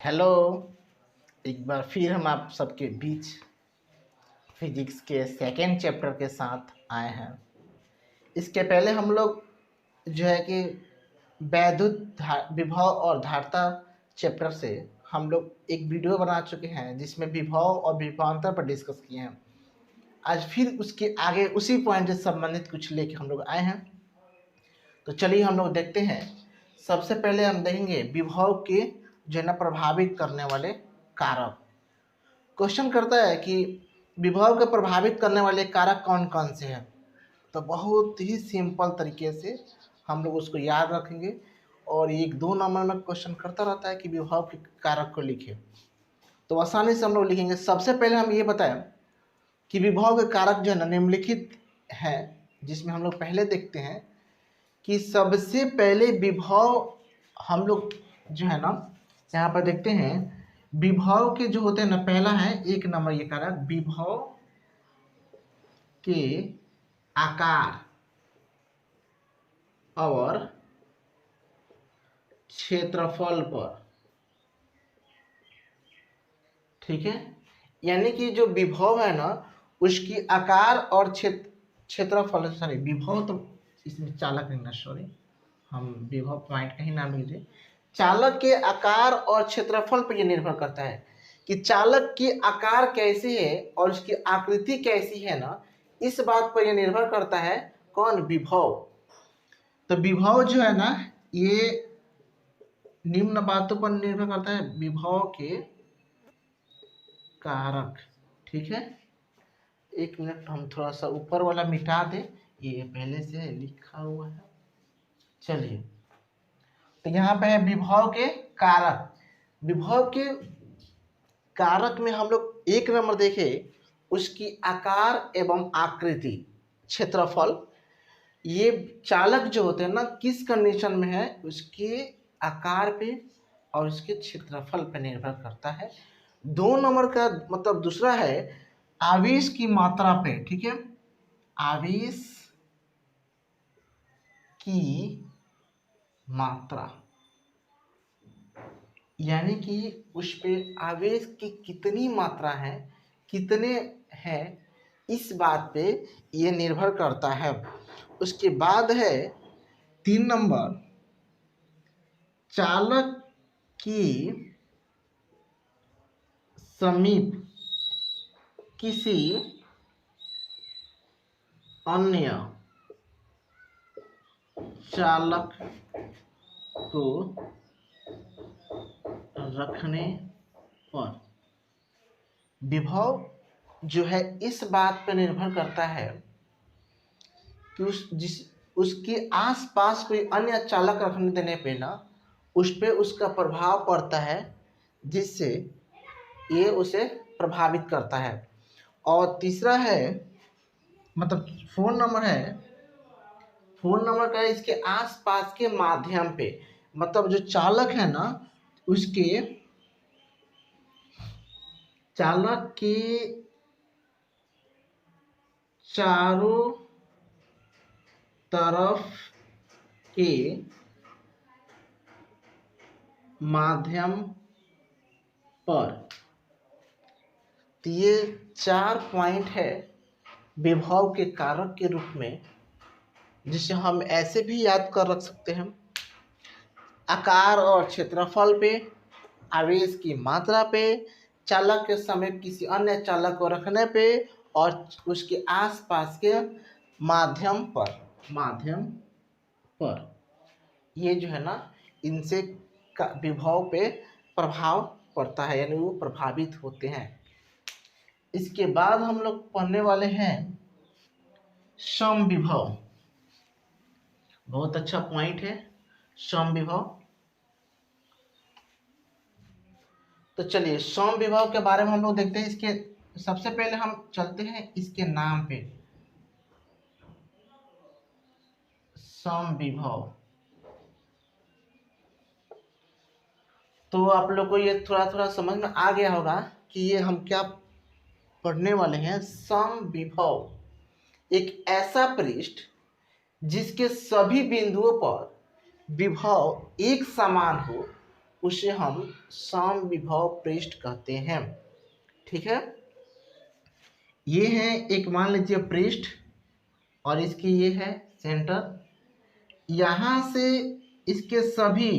Hello. एक बार फिर हम आप सबके बीच फिजिक्स के सेकेंड चैप्टर के साथ आए हैं। इसके पहले हम लोग जो है कि विभव और धारिता चैप्टर से हम लोग एक वीडियो बना चुके हैं जिसमें विभव और विभवांतर पर डिस्कस किए हैं। आज फिर उसके आगे उसी पॉइंट से संबंधित कुछ लेके हम लोग आए हैं। तो चलिए हम लोग देखते हैं। सबसे पहले हम देखेंगे विभव के जो है ना प्रभावित करने वाले कारक। क्वेश्चन करता है कि विभव को प्रभावित करने वाले कारक कौन कौन से हैं। तो बहुत ही सिंपल तरीके से हम लोग उसको याद रखेंगे और एक दो नंबर में क्वेश्चन करता रहता है कि विभव के कारक को लिखे, तो आसानी से हम लोग लिखेंगे। सबसे पहले हम ये बताएं कि विभव के कारक जो है ना निम्नलिखित है, जिसमें हम लोग पहले देखते हैं कि सबसे पहले विभव हम लोग जो है ना यहाँ पर देखते हैं विभव के जो होते हैं ना, पहला है एक नंबर ये कारक विभव के आकार और क्षेत्रफल पर। ठीक है, यानी कि जो विभव है ना उसकी आकार और क्षेत्रफल, सॉरी विभव तो इसमें चालक नहीं ना, सॉरी हम विभव पॉइंट का ही नाम लीजिए। चालक के आकार और क्षेत्रफल पर यह निर्भर करता है कि चालक की आकार कैसी है और उसकी आकृति कैसी है ना, इस बात पर यह निर्भर करता है कौन, विभव। तो विभव जो है ना ये निम्न बातों पर निर्भर करता है, विभव के कारक। ठीक है, एक मिनट हम थोड़ा सा ऊपर वाला मिटा दें, ये पहले से है लिखा हुआ है। चलिए, तो यहाँ पे है विभव के कारक। विभव के कारक में हम लोग एक नंबर देखें उसकी आकार एवं आकृति, क्षेत्रफल। ये चालक जो होते हैं ना किस कंडीशन में है, उसके आकार पे और उसके क्षेत्रफल पे निर्भर करता है। दो नंबर का मतलब दूसरा है आवेश की मात्रा पे। ठीक है, आवेश की मात्रा, यानी कि उस पे आवेश की कितनी मात्रा है, कितने हैं, इस बात पे ये निर्भर करता है। उसके बाद है तीन नंबर चालक की समीप किसी अन्य चालक को रखने पर। विभव जो है इस बात पर निर्भर करता है कि उसके आसपास कोई अन्य चालक रखने देने पे ना उस पे उसका प्रभाव पड़ता है, जिससे ये उसे प्रभावित करता है। और तीसरा है मतलब फोन नंबर है, फोन नंबर का है इसके आसपास के माध्यम पे, मतलब जो चालक है ना उसके चालक के चारों तरफ के माध्यम पर। तो ये 4 पॉइंट है विभव के कारक के रूप में, जिसे हम ऐसे भी याद कर रख सकते हैं। आकार और क्षेत्रफल पे, आवेश की मात्रा पे, चालक के समीप किसी अन्य चालक को रखने पे और उसके आसपास के माध्यम पर। ये जो है ना इनसे विभव पे प्रभाव पड़ता है, यानी वो प्रभावित होते हैं। इसके बाद हम लोग पढ़ने वाले हैं समविभव। बहुत अच्छा पॉइंट है समविभव। तो चलिए समविभव के बारे में हम लोग देखते हैं। इसके सबसे पहले हम चलते हैं इसके नाम पे, समविभव। तो आप लोग को ये थोड़ा थोड़ा समझ में आ गया होगा कि ये हम क्या पढ़ने वाले हैं। समविभव एक ऐसा पृष्ठ जिसके सभी बिंदुओं पर विभव एक समान हो, उसे हम समविभव पृष्ठ कहते हैं। ठीक है, ये है एक मान लीजिए पृष्ठ और इसकी ये है सेंटर। यहां से इसके सभी,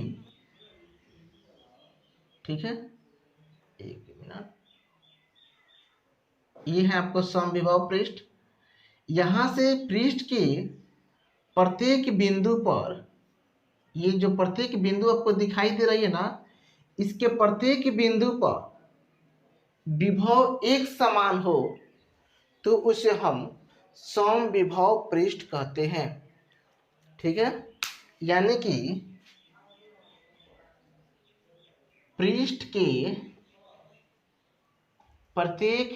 ठीक है, एक मिनट, ये है आपको समविभव पृष्ठ। यहां से पृष्ठ के प्रत्येक बिंदु पर, ये जो प्रत्येक बिंदु आपको दिखाई दे रही है ना, इसके प्रत्येक बिंदु पर विभव एक समान हो तो उसे हम समविभव पृष्ठ कहते हैं। ठीक है, यानी कि पृष्ठ के प्रत्येक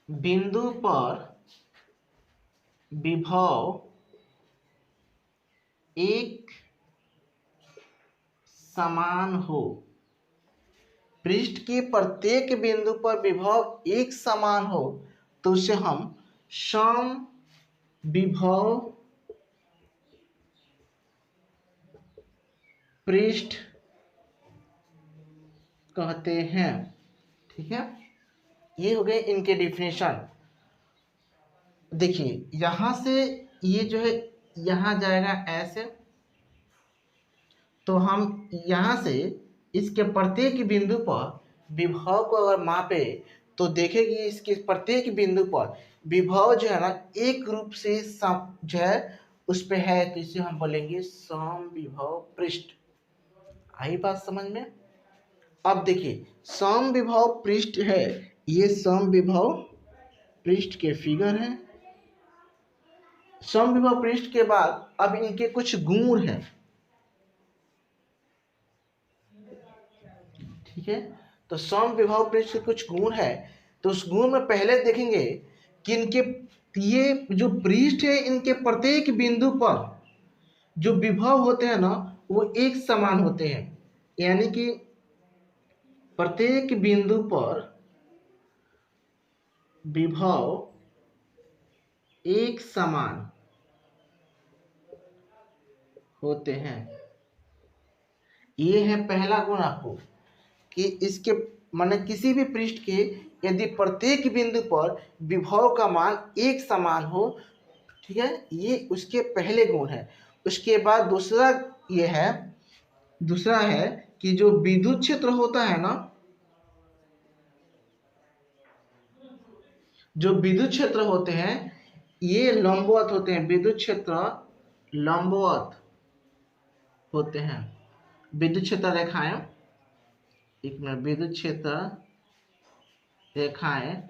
बिंदु पर विभव एक समान हो, पृष्ठ के प्रत्येक बिंदु पर विभव एक समान हो तो उसे हम समविभव पृष्ठ कहते हैं। ठीक है, ये हो गए इनके डिफिनेशन। देखिए यहां से ये जो है यहां जाएगा ऐसे, तो हम यहां से इसके प्रत्येक बिंदु पर विभव को अगर मापे तो देखेगी इसके प्रत्येक बिंदु पर विभव जो है ना एक रूप से जो है उस पे है, तो इसे हम बोलेंगे समविभव पृष्ठ। आई बात समझ में? अब देखिए समविभव पृष्ठ है, ये समविभव पृष्ठ के फिगर है। समविभव पृष्ठ के बाद अब इनके कुछ गुण हैं। ठीक है, तो समविभव पृष्ठ के कुछ गुण है, तो उस गुण में पहले देखेंगे कि इनके ये जो पृष्ठ है इनके प्रत्येक बिंदु पर जो विभव होते हैं ना वो एक समान होते हैं। यानी कि प्रत्येक बिंदु पर विभव एक समान होते हैं। ये है पहला गुण आपको कि इसके माने किसी भी पृष्ठ के यदि प्रत्येक बिंदु पर विभव का मान एक समान हो, ठीक है, ये उसके पहले गुण है। उसके बाद दूसरा है कि जो विद्युत क्षेत्र होता है ना, जो विद्युत क्षेत्र होते हैं ये लंबवत होते हैं, विद्युत क्षेत्र लंबवत होते हैं। विद्युत क्षेत्र रेखाएं, एक मिनट, विद्युत क्षेत्र रेखाएं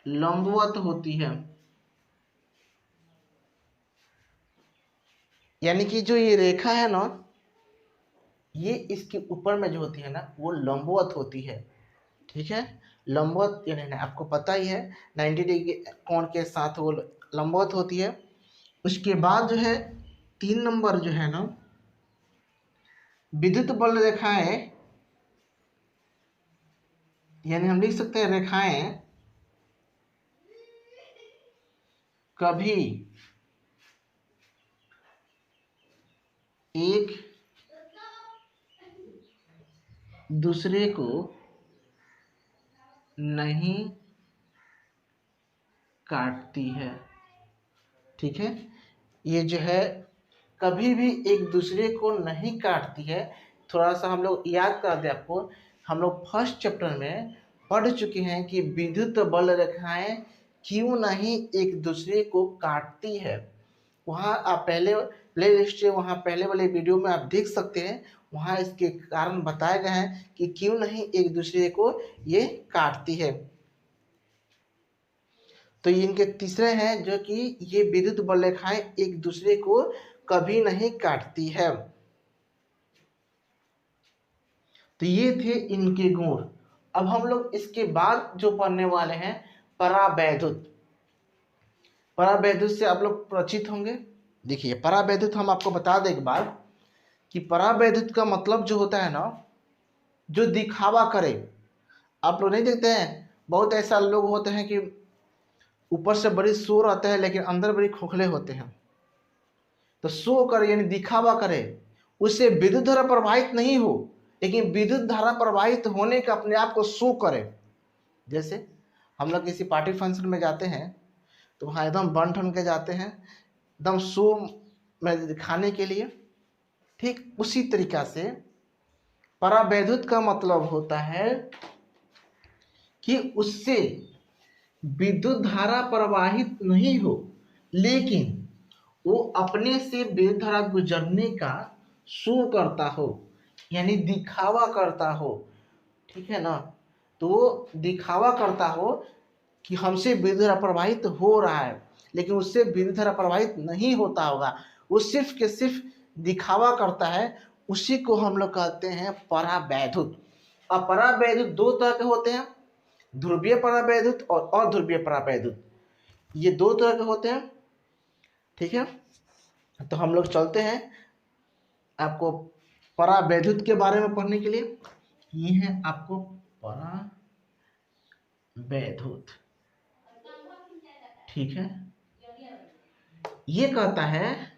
लंबवत होती है। यानी कि जो ये रेखा है ना ये इसके ऊपर में जो होती है ना वो लंबवत होती है। ठीक है, लंबवत यानी आपको पता ही है 90 डिग्री कोण के साथ वो लंबवत होती है। उसके बाद जो है 3 नंबर जो है ना विद्युत बल रेखाएं, यानी हम लिख सकते हैं रेखाएं कभी एक दूसरे को नहीं काटती है। ठीक है, ये जो है कभी भी एक दूसरे को नहीं काटती है। थोड़ा सा हम लोग याद कर दें आपको, हम लोग फर्स्ट चैप्टर में पढ़ चुके हैं कि विद्युत बल रेखाएं क्यों नहीं एक दूसरे को काटती है। वहाँ आप पहले प्ले लिस्ट से वहाँ पहले वाले वीडियो में आप देख सकते हैं, वहाँ इसके कारण बताए गए हैं कि क्यों नहीं एक दूसरे को ये काटती है। तो इनके तीसरे हैं जो कि ये विद्युत बल रेखाएं एक दूसरे को कभी नहीं काटती है। तो ये थे इनके गुण। अब हम लोग इसके बाद जो पढ़ने वाले हैं परावैद्युत। परावैद्युत से आप लोग परिचित होंगे। देखिए परावैद्युत हम आपको बता दें एक बार कि परावैद्युत का मतलब जो होता है ना जो दिखावा करे। आप लोग नहीं देखते हैं बहुत ऐसा लोग होते हैं कि ऊपर से बड़ी शो रहते हैं लेकिन अंदर बड़ी खोखले होते हैं। तो शो करे यानी दिखावा करे, उससे विद्युत धारा प्रवाहित नहीं हो, लेकिन विद्युत धारा प्रवाहित होने का अपने आप को शो करे। जैसे हम लोग किसी पार्टी फंक्शन में जाते हैं तो वहाँ एकदम बन ठन के जाते हैं, एकदम शो में दिखाने के लिए। ठीक उसी तरीका से परावैद्युत का मतलब होता है कि उससे विद्युत धारा प्रवाहित नहीं हो, लेकिन वो अपने से विद्युत धारा गुजरने का शो करता हो, यानी दिखावा करता हो। ठीक है ना, तो दिखावा करता हो कि हमसे विद्युत धारा प्रवाहित हो रहा है, लेकिन उससे विद्युत धारा प्रवाहित नहीं होता होगा, वो सिर्फ के सिर्फ दिखावा करता है। उसी को हम लोग कहते हैं परावैद्युत। अब परावैद्युत दो तरह के होते हैं, ध्रुवीय परावैद्युत और अध्रुवीय परावैद्युत। ये दो तरह के होते हैं। ठीक है, तो हम लोग चलते हैं आपको परावैद्युत के बारे में पढ़ने के लिए। ये है आपको परावैद्युत। ठीक है, ये कहता है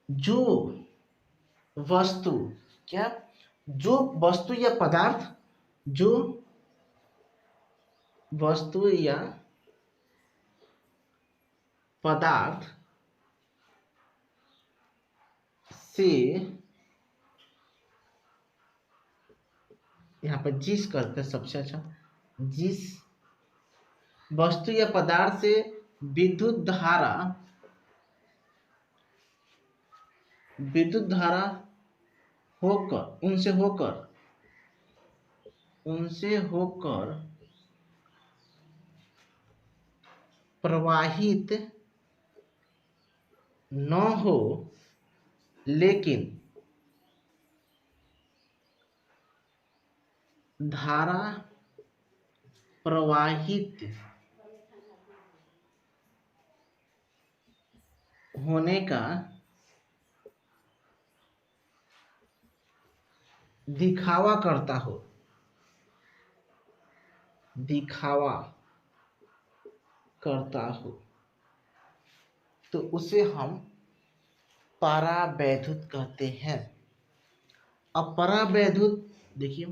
जो वस्तु, क्या, जो वस्तु या पदार्थ, जो वस्तु या पदार्थ से, यहाँ पर जिस करते हैं सबसे अच्छा, जिस वस्तु या पदार्थ से विद्युत धारा होकर, उनसे होकर प्रवाहित न हो, लेकिन धारा प्रवाहित होने का दिखावा करता हो, तो उसे हम परावैद्युत कहते हैं। अब परावैद्युत देखिए,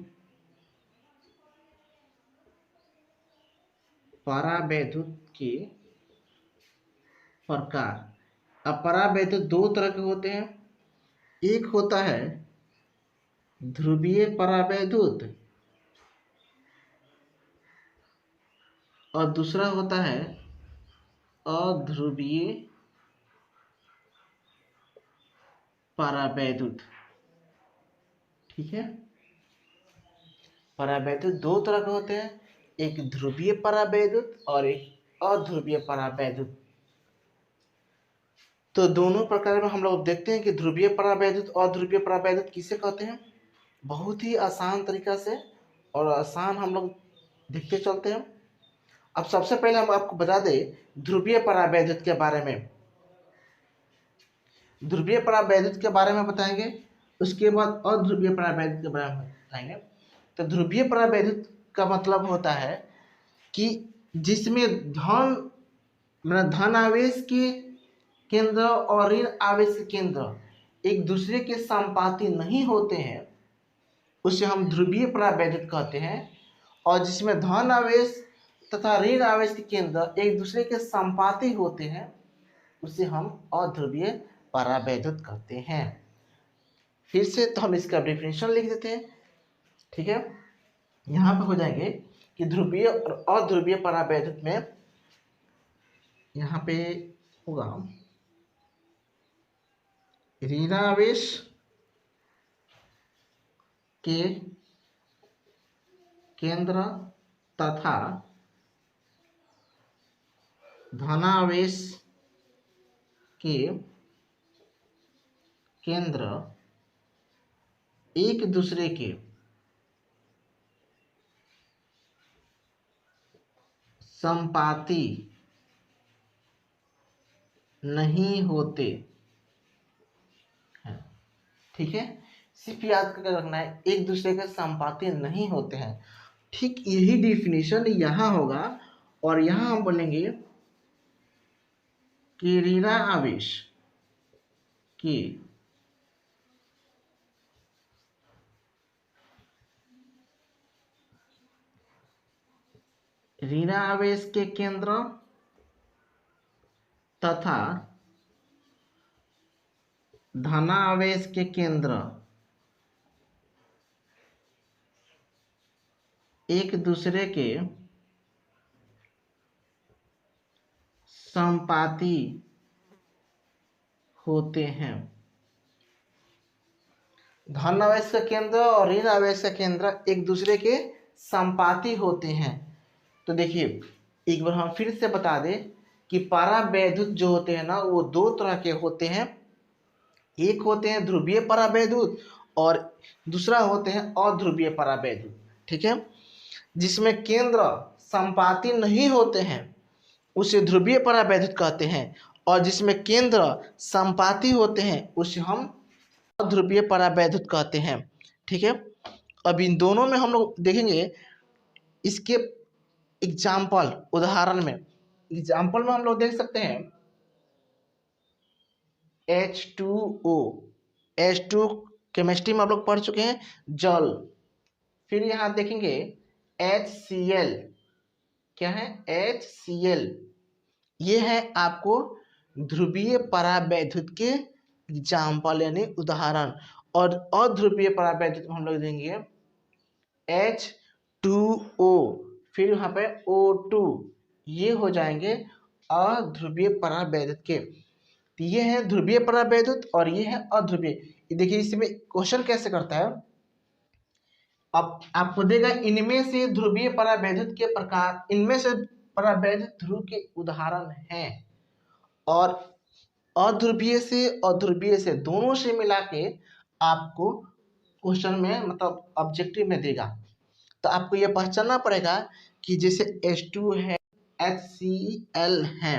परावैद्युत के प्रकार। अब परावैद्युत दो तरह के होते हैं, एक होता है ध्रुवीय परावैद्युत और दूसरा होता है अध्रुवीय परावैद्युत। ठीक है, परावैद्युत दो तरह के होते हैं, एक ध्रुवीय परावैद्युत और एक अध्रुवीय परावैद्युत। तो दोनों प्रकार में हम लोग देखते हैं कि ध्रुवीय परावैद्युत और अध्रुवीय परावैद्युत किसे कहते हैं। बहुत ही आसान तरीका से और आसान हम लोग देखते चलते हैं। अब सबसे पहले हम आपको बता दें ध्रुवीय परावैद्युत के बारे में। ध्रुवीय परावैद्युत के बारे में बताएंगे, उसके बाद अध्रुवीय परावैद्युत के बारे में बताएंगे। तो ध्रुवीय परावैद्युत का मतलब होता है कि जिसमें धन आवेश के केंद्र और ऋण आवेश के केंद्र एक दूसरे के समानुपाती नहीं होते हैं, उसे हम ध्रुवीय परावैद्युत कहते हैं। और जिसमें धन आवेश तथा ऋण आवेश के केंद्र एक दूसरे के समानुपाती होते हैं, उसे हम अध्रुवीय परावैद्युत कहते हैं। फिर से तो हम इसका डेफिनेशन लिख देते हैं। ठीक है, यहाँ पे हो जाएंगे कि ध्रुवीय और अध्रुवीय परावैद्युत में यहाँ पे होगा ऋणावेश के केंद्र तथा धनावेश के केंद्र एक दूसरे के समानुपाती नहीं होते हैं। ठीक है, सिर्फ याद करके रखना है, एक दूसरे के समानुपाती नहीं होते हैं। ठीक यही डिफिनेशन यहाँ होगा और यहाँ हम बोलेंगे कि ऋणावेश कि ऋणावेश के केंद्र तथा धनावेश के केंद्र एक दूसरे के संपाती होते हैं। धन आवेश का केंद्र और ऋण आवेश का केंद्र एक दूसरे के संपाती होते हैं। तो देखिए एक बार हम फिर से बता दें कि परावैद्युत जो होते हैं ना वो दो तरह के होते हैं। एक होते हैं ध्रुवीय परावैद्युत और दूसरा होते हैं अध्रुवीय परावैद्युत। ठीक है, जिसमें केंद्र संपाती नहीं होते हैं उसे ध्रुवीय परावैद्युत कहते हैं, और जिसमें केंद्र संपाती होते हैं उसे हम अध्रुवीय परावैद्युत कहते हैं। ठीक है, अब इन दोनों में हम लोग देखेंगे इसके एग्जाम्पल, उदाहरण में एग्जाम्पल में हम लोग देख सकते हैं H2O, H2 केमिस्ट्री में आप लोग पढ़ चुके हैं, जल। फिर यहाँ देखेंगे HCl, क्या है HCl, ये है आपको ध्रुवीय परावैद्युत के एग्जाम्पल यानी उदाहरण। और अध्रुवीय परावैद्युत हम लोग देंगे H2O, फिर यहाँ पे O2, ये हो जाएंगे अध्रुवीय परावैद्युत के। तो ये है ध्रुवीय परावैद्युत और ये है अध्रुवीय। देखिए इसमें क्वेश्चन कैसे करता है, अब आपको देगा इनमें से ध्रुवीय परावैद्युत के प्रकार, इनमें से परावैद्युत ध्रुव के उदाहरण हैं, और अध्रुवीय से अध्रुवीय से दोनों से मिला के आपको क्वेश्चन में मतलब ऑब्जेक्टिव में देगा। तो आपको यह पहचानना पड़ेगा कि जैसे H2 है, HCl है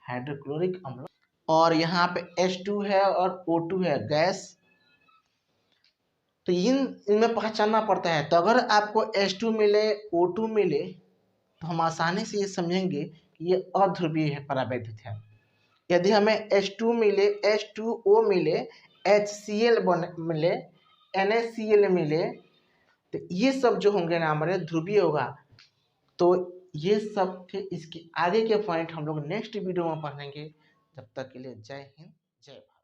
हाइड्रोक्लोरिक अम्ल, और यहाँ पे H2 है और O2 है गैस। तो इनमें पहचानना पड़ता है। तो अगर आपको H2 मिले O2 मिले तो हम आसानी से ये समझेंगे कि ये अध्रुवीय है परावैद्युत है। यदि हमें H2 मिले, H2O मिले, HCl मिले, NaCl मिले, तो ये सब जो होंगे ना हमारे ध्रुवीय होगा। तो ये सब थे, इसके आगे के पॉइंट हम लोग नेक्स्ट वीडियो में पढ़ेंगे। जब तक के लिए जय हिंद, जय भारत।